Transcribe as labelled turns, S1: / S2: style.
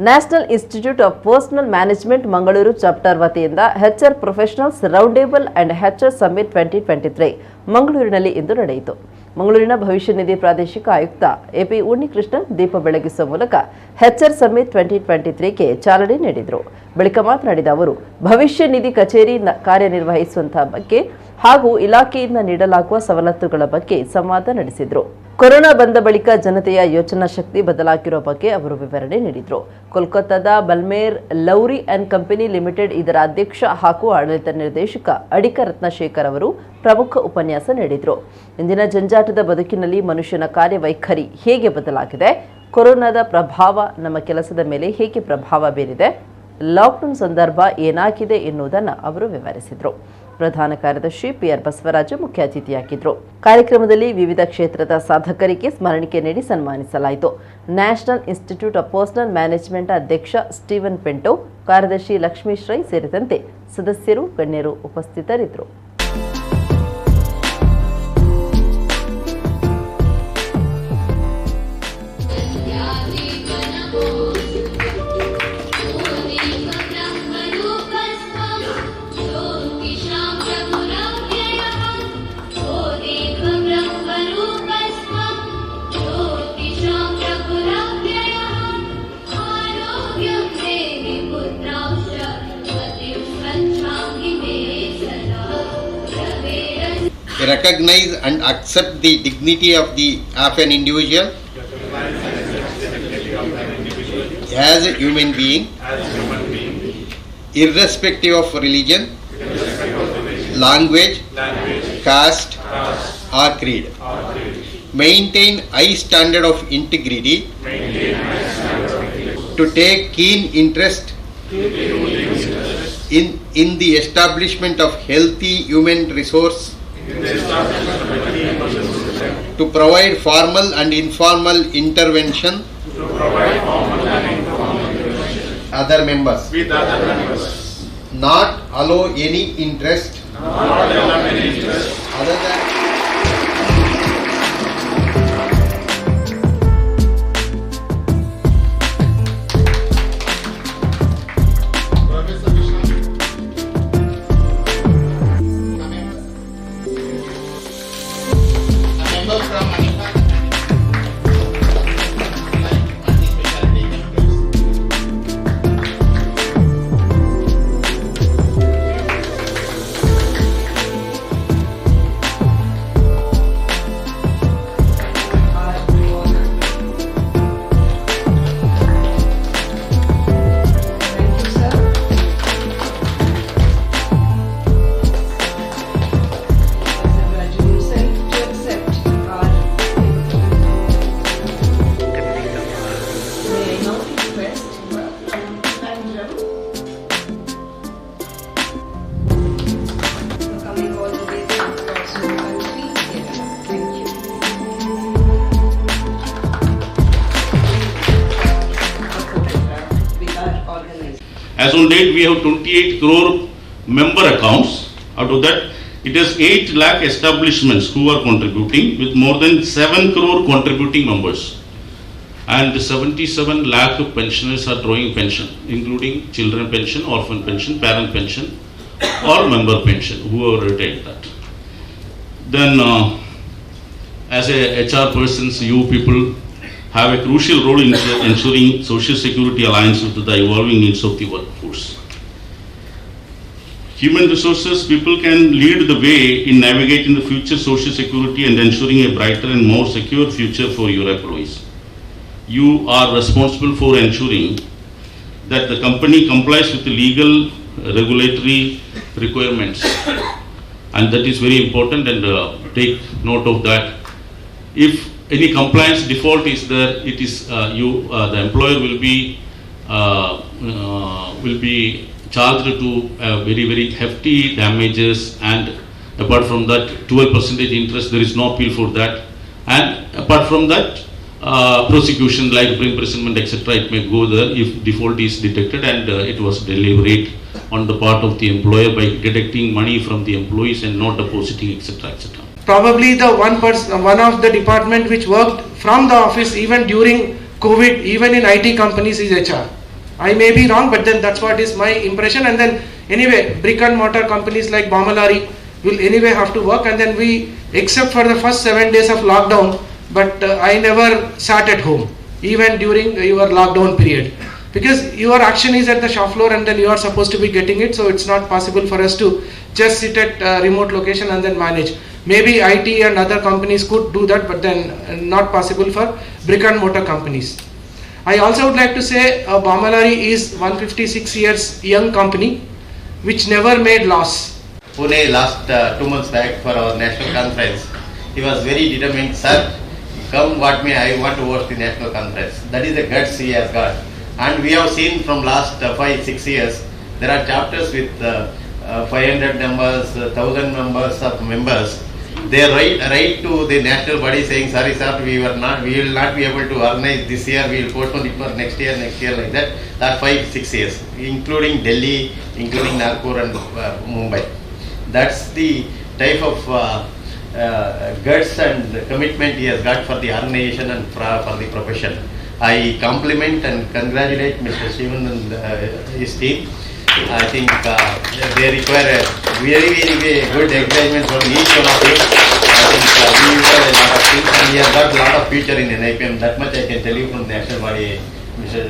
S1: National institute of personal management Mangaluru chapter ವತಿಯಿಂದ HR professionals round table and HR summit 2023 ಮಂಗಳೂರಿನಲ್ಲಿ ಇಂದು ನಡೆಯಿತು. ಮಂಗಳೂರಿನ ಭವಿಷ್ಯ ನಿಧಿ ಪ್ರಾದೇಶಿಕ ಆಯುಕ್ತ AP ಉನ್ನಿಕೃಷ್ಣನ್ ದೀಪ ಬೆಳಗಿಸುವ ಮೂಲಕ HR ಸಮ್ಮಿಟ್ 2023ಗೆ ಚಾಲನೆ ನೀಡಿದರು. ಬಳಿಕ ಮಾತನಾಡಿದ ಅವರು, ಭವಿಷ್ಯ ನಿಧಿ ಕಚೇರಿ ಕಾರ್ಯನಿರ್ವಹಿಸುವಂತಹ ಬಗ್ಗೆ ಹಾಗೂ ಇಲಾಖೆಯಿಂದ ನೀಡಲಾಗುವ ಸವಲತ್ತುಗಳ ಬಗ್ಗೆ ಸಂವಾದ ನಡೆಸಿದರು. ಕೊರೋನಾ ಬಂದ ಬಳಿಕ ಜನತೆಯ ಯೋಚನಾ ಶಕ್ತಿ ಬದಲಾಗಿರುವ ಬಗ್ಗೆ ಅವರು ವಿವರಣೆ ನೀಡಿದರು. ಕೋಲ್ಕತ್ತಾದ ಬಲ್ಮೇರ್ ಲೌರಿ ಅಂಡ್ ಕಂಪನಿ ಲಿಮಿಟೆಡ್ ಇದರ ಅಧ್ಯಕ್ಷ ಹಾಗೂ ಆಡಳಿತ ನಿರ್ದೇಶಕ ಅಡಿಕ ರತ್ನಶೇಖರ್ ಅವರು ಪ್ರಮುಖ ಉಪನ್ಯಾಸ ನೀಡಿದರು. ಇಂದಿನ ಜಂಜಾಟದ ಬದುಕಿನಲ್ಲಿ ಮನುಷ್ಯನ ಕಾರ್ಯವೈಖರಿ ಹೇಗೆ ಬದಲಾಗಿದೆ, ಕೊರೋನಾದ ಪ್ರಭಾವ ನಮ್ಮ ಕೆಲಸದ ಮೇಲೆ ಹೇಗೆ ಪ್ರಭಾವ ಬೀರಿದೆ, ಲಾಕ್ಡೌನ್ ಸಂದರ್ಭ ಏನಾಗಿದೆ ಎನ್ನುವುದನ್ನು ಅವರು ವಿವರಿಸಿದರು. ಪ್ರಧಾನ ಕಾರ್ಯದರ್ಶಿ PR ಬಸವರಾಜು ಮುಖ್ಯ ಅತಿಥಿಯಾಗಿದ್ದರು. ಕಾರ್ಯಕ್ರಮದಲ್ಲಿ ವಿವಿಧ ಕ್ಷೇತ್ರದ ಸಾಧಕರಿಗೆ ಸ್ಮರಣಿಕೆ ನೀಡಿ ಸನ್ಮಾನಿಸಲಾಯಿತು. National institute of personal management ಅಧ್ಯಕ್ಷ ಸ್ಟೀವನ್ ಪಿಂಟೋ, ಕಾರ್ಯದರ್ಶಿ ಲಕ್ಷ್ಮೀಶ್ ರೈ ಸೇರಿದಂತೆ ಸದಸ್ಯರು, ಗಣ್ಯರು ಉಪಸ್ಥಿತರಿದ್ದರು.
S2: Recognize and accept the dignity of an individual as a human being, irrespective of religion, language, caste or creed. Maintain high standard of integrity, to take keen interest in the establishment of healthy human resource, to provide formal and informal intervention other members, not allow any interest other than
S3: As on date, we have 28 crore member accounts. Out of that, it is 8 lakh establishments who are contributing, with more than 7 crore contributing members. And 77 lakh pensioners are drawing pension, including children pension, orphan pension, parent pension, or member pension, who have retained that. Then, as a HR persons, you people have a crucial role in ensuring social security aligns with the evolving needs of the workforce. Human resources people can lead the way in navigating the future social security and ensuring a brighter and more secure future for your employees. You are responsible for ensuring that the company complies with the legal regulatory requirements, and that is very important, and take note of that. If any compliance default is there, it is the employer will be charged to very, very hefty damages, and apart from that 12% interest, there is no appeal for that, and apart from that prosecution like imprisonment etc. it may go there if default is detected and it was deliberate on the part of the employer by deducting money from the employees and not depositing etc. etc.
S4: Probably the one of the department which worked from the office even during COVID, even in IT companies, is HR. I may be wrong, but then that's what is my impression. And then anyway, brick and mortar companies like Bamalari will anyway have to work. And then we, except for the first 7 days of lockdown, but I never sat at home, even during your lockdown period. Because your action is at the shop floor and then you are supposed to be getting it, so it's not possible for us to just sit at remote location and then manage. Maybe IT and other companies could do that, but then not possible for brick and mortar companies. I also would like to say Bamalari is 156 years young company which never made loss.
S5: Pune last 2 months back for our national conference. He was very determined, sir, come what may, I want to host the national conference. That is the guts he has got. And we have seen from last 5-6 years, there are chapters with 500 members, 1000 members of members. They write to the national body saying, sorry sir, we will not be able to organize this year, we will postpone it for next year like that. That 5-6 years, including Delhi, including Nagpur and Mumbai. That's the type of guts and commitment he has got for the organization and for the profession. I compliment and congratulate Mr. Shivan and his team. I think they require a very, very good acknowledgement from each one of you. I think we require a lot of things and he has got a lot of future in NIPM. That much I can tell you from the national body, Mr.